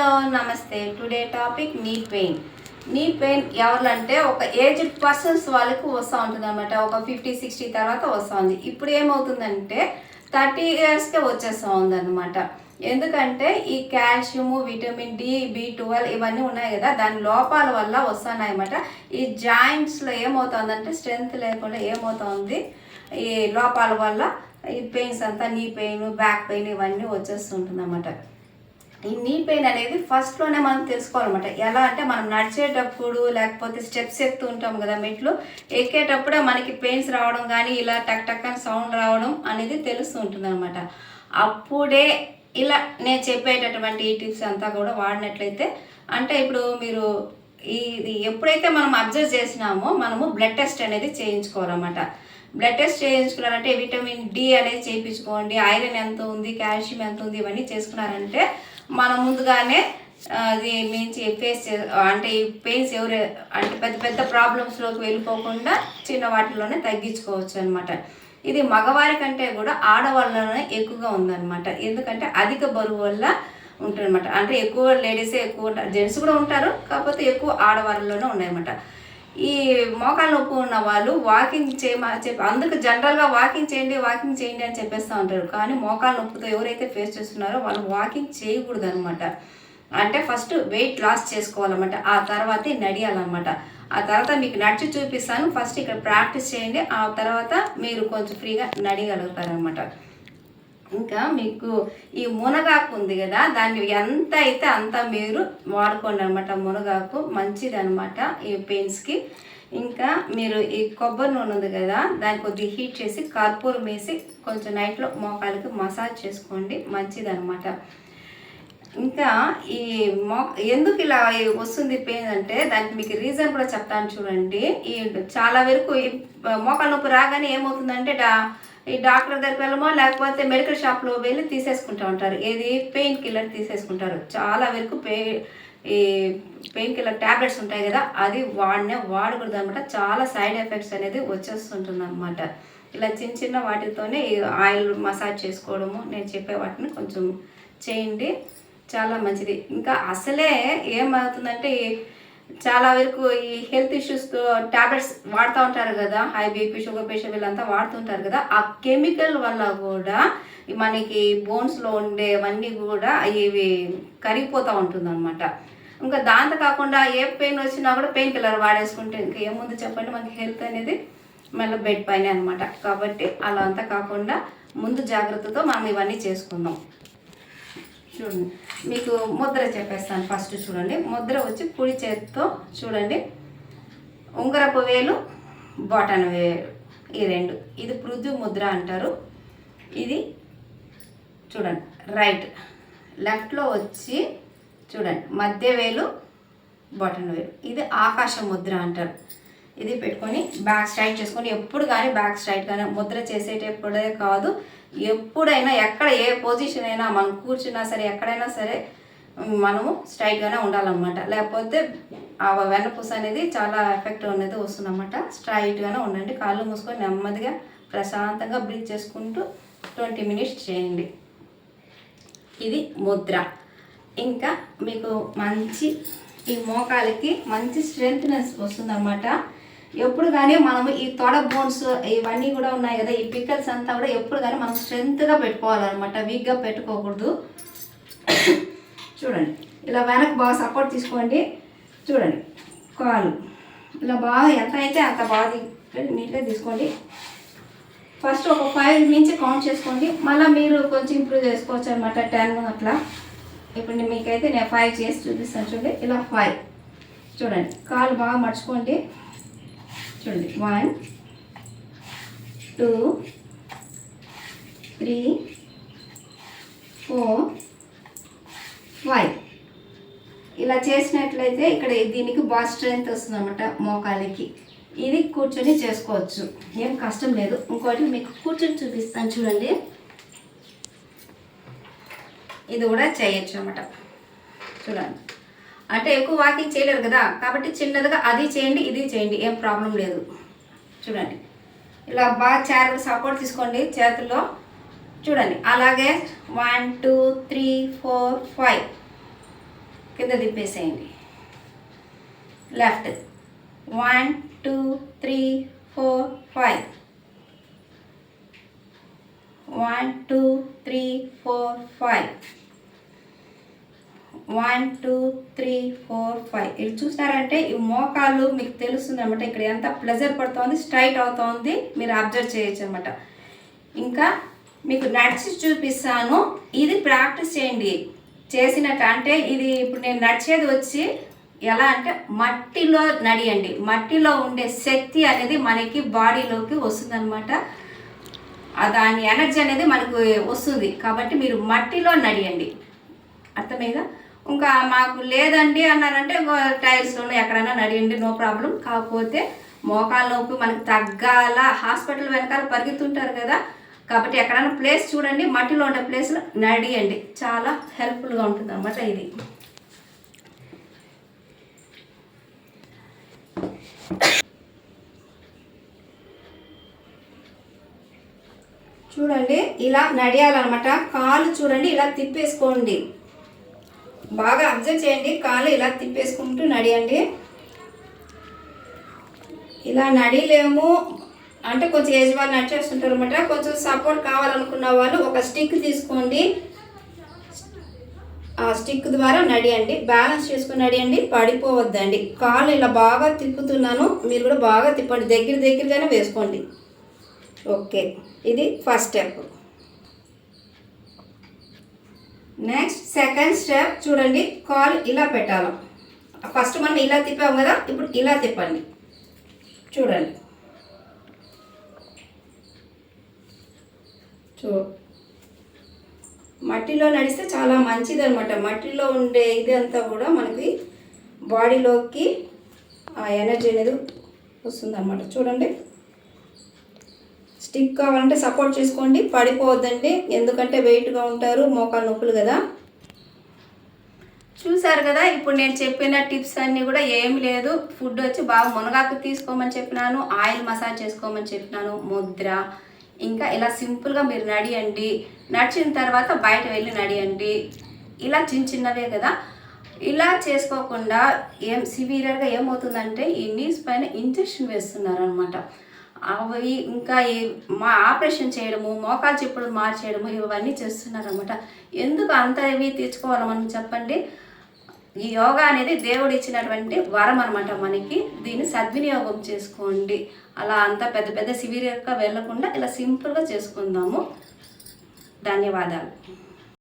Hello నమస్తే. Today topic knee pain. Knee pain ఎవరంటే ఒక ఏజ్డ్ పర్సన్స్ వాళ్ళకి వస్తూ ఉంటుంది అనమాట. ఒక 50-60 తర్వాత వస్తుంది. ఇప్పుడు ఏమవుతుందంటే 30 ఇయర్స్కే వచ్చేస్తూ ఉందన్నమాట. ఎందుకంటే ఈ కాల్షియము, విటమిన్ డి, B12 ఇవన్నీ ఉన్నాయి కదా, దాని లోపాల వల్ల వస్తున్నాయి అన్నమాట. ఈ జాయింట్స్లో ఏమవుతుందంటే స్ట్రెంగ్త్ లేకుండా ఏమవుతుంది, ఈ లోపాల వల్ల ఈ పెయిన్స్ అంతా నీ పెయిన్, బ్యాక్ పెయిన్ ఇవన్నీ వచ్చేస్తుంటుంది అన్నమాట. ఈ నీ పెయిన్ అనేది ఫస్ట్లోనే మనం తెలుసుకోవాలన్నమాట. ఎలా అంటే మనం నడిచేటప్పుడు లేకపోతే స్టెప్స్ ఎక్కుతూ ఉంటాం కదా, మెట్లు ఎక్కేటప్పుడే మనకి పెయిన్స్ రావడం కానీ ఇలా టక్ టక్ అని సౌండ్ రావడం అనేది తెలుస్తూ ఉంటుంది అనమాట. అప్పుడే ఇలా నేను చెప్పేటటువంటి ఈ టిప్స్ అంతా కూడా వాడినట్లయితే, అంటే ఇప్పుడు మీరు ఇది ఎప్పుడైతే మనం అబ్జర్వ్ చేసినామో మనము బ్లడ్ టెస్ట్ అనేది చేయించుకోవాలన్నమాట. బ్లడ్ టెస్ట్ చేయించుకున్నారంటే విటమిన్ డి అనేది చేయించుకోండి, ఐరన్ ఎంత ఉంది, కాల్షియం ఎంత ఉంది, ఇవన్నీ చేసుకున్నారంటే మనం ముందుగానే అది మించి అంటే ఈ పెయిన్స్ అంటే పెద్ద పెద్ద ప్రాబ్లమ్స్లోకి వెళ్ళిపోకుండా చిన్న వాటిలోనే తగ్గించుకోవచ్చు అనమాట. ఇది మగవారి కంటే కూడా ఆడవాళ్ళలోనే ఎక్కువగా ఉందన్నమాట. ఎందుకంటే అధిక బరువు వల్ల ఉంటుందన్నమాట. అంటే ఎక్కువ లేడీసే ఎక్కువ ఉంటారు, జెంట్స్ కూడా ఉంటారు, కాకపోతే ఎక్కువ ఆడవాళ్ళలోనే ఉన్నాయన్నమాట. ఈ మోకాలు నొప్పి ఉన్న వాళ్ళు వాకింగ్ అందుకు జనరల్గా వాకింగ్ చేయండి అని చెప్పేస్తూ ఉంటారు. కానీ మోకాలు నొప్పితో ఎవరైతే ఫేస్ చేస్తున్నారో వాళ్ళు వాకింగ్ చేయకూడదు అనమాట. అంటే ఫస్ట్ వెయిట్ లాస్ చేసుకోవాలన్నమాట, ఆ తర్వాతే నడియాలన్నమాట. ఆ తర్వాత మీకు నడిచి చూపిస్తాను, ఫస్ట్ ఇక్కడ ప్రాక్టీస్ చేయండి, ఆ తర్వాత మీరు కొంచెం ఫ్రీగా నడిగలుగుతారనమాట. ఇంకా మీకు ఈ మునగాకు ఉంది కదా, దాన్ని ఎంత అయితే అంత మీరు వాడుకోండి అనమాట. మునగాకు మంచిది అనమాట ఈ పెయిన్స్కి. ఇంకా మీరు ఈ కొబ్బరి నూనె ఉంది కదా, దాన్ని కొద్దిగా హీట్ చేసి కర్పూరం వేసి కొంచెం నైట్లో మోకాలకి మసాజ్ చేసుకోండి, మంచిది అనమాట. ఇంకా ఈ ఎందుకు ఇలా వస్తుంది పెయిన్ అంటే దానికి మీకు రీజన్ కూడా చెప్తాను చూడండి. ఈ చాలా వరకు ఈ మోకాలు నొప్పి రాగానే ఏమవుతుందంటే ఈ డాక్టర్ దగ్గరికి వెళ్ళమో లేకపోతే మెడికల్ షాప్లో వెళ్ళి తీసేసుకుంటూ ఉంటారు. ఏది పెయిన్ కిల్లర్ తీసేసుకుంటారు. చాలా వరకు ఈ పెయిన్ కిల్లర్ ట్యాబ్లెట్స్ ఉంటాయి కదా, అది వాడకూడదు అనమాట. చాలా సైడ్ ఎఫెక్ట్స్ అనేది వచ్చేస్తుంటుంది అనమాట. ఇలా చిన్న చిన్న వాటితోనే ఈ ఆయిల్ మసాజ్ చేసుకోవడము, నేను చెప్పే వాటిని కొంచెం చేయండి, చాలా మంచిది. ఇంకా అసలే ఏమవుతుందంటే చాలా వరకు ఈ హెల్త్ ఇష్యూస్తో ట్యాబ్లెట్స్ వాడుతూ ఉంటారు కదా, హై బీపీ, షుగర్ పేషెంట్ వీళ్ళంతా వాడుతుంటారు కదా, ఆ కెమికల్ వల్ల కూడా మనకి బోన్స్లో ఉండేవన్నీ కూడా ఇవి కరిగిపోతూ ఉంటుంది అనమాట. ఇంకా దాంతో కాకుండా ఏ పెయిన్ వచ్చినా కూడా పెయిన్ కిల్లర్ వాడేసుకుంటే ఇంకా ఏముంది చెప్పండి, మనకి హెల్త్ అనేది మళ్ళీ బెడ్ పైన అనమాట. కాబట్టి అలా అంతా కాకుండా ముందు జాగ్రత్తతో మనం ఇవన్నీ చేసుకుందాం. చూడండి, మీకు ముద్ర చెప్పేస్తాను. ఫస్ట్ చూడండి, ముద్ర వచ్చి కుడి చేతితో చూడండి, ఉంగరపు వేలు, బొటన వేలు, ఈ రెండు, ఇది పృథు ముద్ర అంటారు. ఇది చూడండి రైట్. లెఫ్ట్లో వచ్చి చూడండి మధ్య వేలు, బొటన వేలు, ఇది ఆకాశ ముద్ర అంటారు. ఇది పెట్టుకొని బ్యాక్ స్ట్రైట్ చేసుకొని ఎప్పుడు కానీ బ్యాక్ స్ట్రైట్ కానీ ముద్ర చేసేటప్పుడే కాదు, ఎప్పుడైనా ఎక్కడ ఏ పొజిషన్ అయినా మనం కూర్చున్నా సరే ఎక్కడైనా సరే మనము స్ట్రైట్గానే ఉండాలన్నమాట. లేకపోతే ఆ వెన్నపూస అనేది చాలా ఎఫెక్ట్ అనేది వస్తుందన్నమాట. స్ట్రైట్గానే ఉండండి, కాళ్ళు మూసుకొని నెమ్మదిగా ప్రశాంతంగా బ్రీత్ చేసుకుంటూ 20 మినిట్స్ చేయండి. ఇది ముద్ర. ఇంకా మీకు మంచి ఈ మోకాలకి మంచి స్ట్రెంగ్త్నెస్ వస్తుందన్నమాట. ఎప్పుడు కానీ మనము ఈ తొడ బోన్స్ ఇవన్నీ కూడా ఉన్నాయి కదా, ఈ పిక్కల్స్ అంతా కూడా ఎప్పుడు కానీ మనం స్ట్రెంగ్త్గా పెట్టుకోవాలన్నమాట, వీక్గా పెట్టుకోకూడదు. చూడండి, ఇలా వెనక్కి బాగా సపోర్ట్ తీసుకోండి. చూడండి, కాలు ఇలా బాగా ఎంత అయితే అంత బాగా నీట్గా తీసుకోండి. ఫస్ట్ ఒక 5 నుంచి కౌంట్ చేసుకోండి, మళ్ళీ మీరు కొంచెం ఇంప్రూవ్ చేసుకోవచ్చు అనమాట, 10 అట్లా. ఇప్పుడు మీకైతే నేను 5 చేసి చూపిస్తాను. చూడండి, ఇలా 5. చూడండి, కాలు బాగా మర్చుకోండి. చూడండి, 1 2 3 4 5. ఇలా చేసినట్లయితే ఇక్కడ దీనికి బాగా స్ట్రెంగ్త్ వస్తుంది అనమాట మోకాలికి. ఇది కూర్చొని చేసుకోవచ్చు, ఏం కష్టం లేదు. ఇంకోటి మీకు కూర్చొని చూపిస్తాను చూడండి, ఇది కూడా చేయొచ్చు అనమాట. చూడండి, అంటే ఎక్కువ వాకింగ్ చేయలేరు కదా, కాబట్టి చిన్నదిగా అది చేయండి, ఇది చేయండి, ఏం ప్రాబ్లం లేదు. చూడండి, ఇలా బాగా చేతులు సపోర్ట్ తీసుకోండి చేతుల్లో. చూడండి, అలాగే 1 2 3 4 5 కింద తిప్పేసేయండి. లెఫ్ట్ 1 2 3 4 5 1 2 3 4 5 1 2 3 4 5. ఇది చూసారంటే ఈ మోకాళ్ళు మీకు తెలుస్తుంది అనమాట. ఇక్కడ ఎంత ప్రెజర్ పడుతుంది, స్ట్రైట్ అవుతుంది, మీరు అబ్జర్వ్ చేయొచ్చు అనమాట. ఇంకా మీకు నడిచి చూపిస్తాను, ఇది ప్రాక్టీస్ చేయండి చేసినట్టు. అంటే ఇది ఇప్పుడు నేను నడిచేది వచ్చి ఎలా అంటే మట్టిలో నడియండి. మట్టిలో ఉండే శక్తి అనేది మనకి బాడీలోకి వస్తుంది అనమాట. దాని ఎనర్జీ అనేది మనకు వస్తుంది. కాబట్టి మీరు మట్టిలో నడియండి, అర్థమైందా? ఇంకా మాకు లేదండి అన్నారంటే టైల్స్లోనూ ఎక్కడైనా నడియండి, నో ప్రాబ్లం. కాకపోతే మోకాళ్ళ నొప్పి మనకు తగ్గాల హాస్పిటల్ వెనకాల పరిగెత్తుంటారు కదా, కాబట్టి ఎక్కడైనా ప్లేస్ చూడండి, మట్టిలో ఉండే ప్లేస్లో నడియండి, చాలా హెల్ప్ఫుల్గా ఉంటుంది అన్నమాట. ఇది చూడండి, ఇలా నడియాలన్నమాట. కాలు చూడండి ఇలా తిప్పేసుకోండి, బాగా అబ్జర్వ్ చేయండి. కాలు ఇలా తిప్పేసుకుంటూ నడియండి. ఇలా నడిలేము అంటే కొంచెం ఏజ్ వాళ్ళు నడిచేస్తుంటారు అనమాట. కొంచెం సపోర్ట్ కావాలనుకున్న వాళ్ళు ఒక స్టిక్ తీసుకోండి, ఆ స్టిక్ ద్వారా నడియండి, బ్యాలెన్స్ చేసుకుని నడియండి, పడిపోవద్దండి. కాలు ఇలా బాగా తిప్పుతున్నాను, మీరు కూడా బాగా తిప్పండి, దగ్గరగానే వేసుకోండి. ఓకే, ఇది first step. Next second step చూడండి, కాలు ఇలా పెట్టాలి. ఫస్ట్ మనం ఇలా తిప్పాము కదా, ఇప్పుడు ఇలా తిప్పండి. చూడండి, మట్టిలో నడిస్తే చాలా మంచిది అనమాట. మట్టిలో ఉండే ఇదంతా కూడా మనకి బాడీలోకి ఆ ఎనర్జీ అనేది వస్తుంది అనమాట. చూడండి, స్టిక్ కావాలంటే సపోర్ట్ చేసుకోండి, పడిపోవద్దండి, ఎందుకంటే వెయిట్గా ఉంటారు, మోకాలు నొప్పులు కదా. చూసారు కదా, ఇప్పుడు నేను చెప్పిన టిప్స్ అన్నీ కూడా ఏమి లేదు. ఫుడ్ వచ్చి బాగా మునగాకు తీసుకోమని చెప్పినాను, ఆయిల్ మసాజ్ చేసుకోమని చెప్పినాను, ముద్ర, ఇంకా ఇలా సింపుల్గా మీరు నడియండి. నడిచిన తర్వాత బయట వెళ్ళి నడియండి. ఇలా చిన్నవే కదా, ఇలా చేసుకోకుండా సివియర్గా ఏమవుతుందంటే ఈ నీస్ పైన ఇంజెక్షన్ వేస్తున్నారు అనమాట. అవి ఇంకా మా ఆపరేషన్ చేయడము, మోకాలు చెప్పులు మార్చేయడము, ఇవన్నీ చేస్తున్నారు అనమాట. ఎందుకు అంత ఇవి తెచ్చుకోవాలి మనం చెప్పండి? ఈ యోగా అనేది దేవుడు ఇచ్చినటువంటి వరం అనమాట మనకి. దీన్ని సద్వినియోగం చేసుకోండి. అలా అంత పెద్ద సివియర్గా వెళ్ళకుండా ఇలా సింపుల్గా చేసుకుందాము. ధన్యవాదాలు.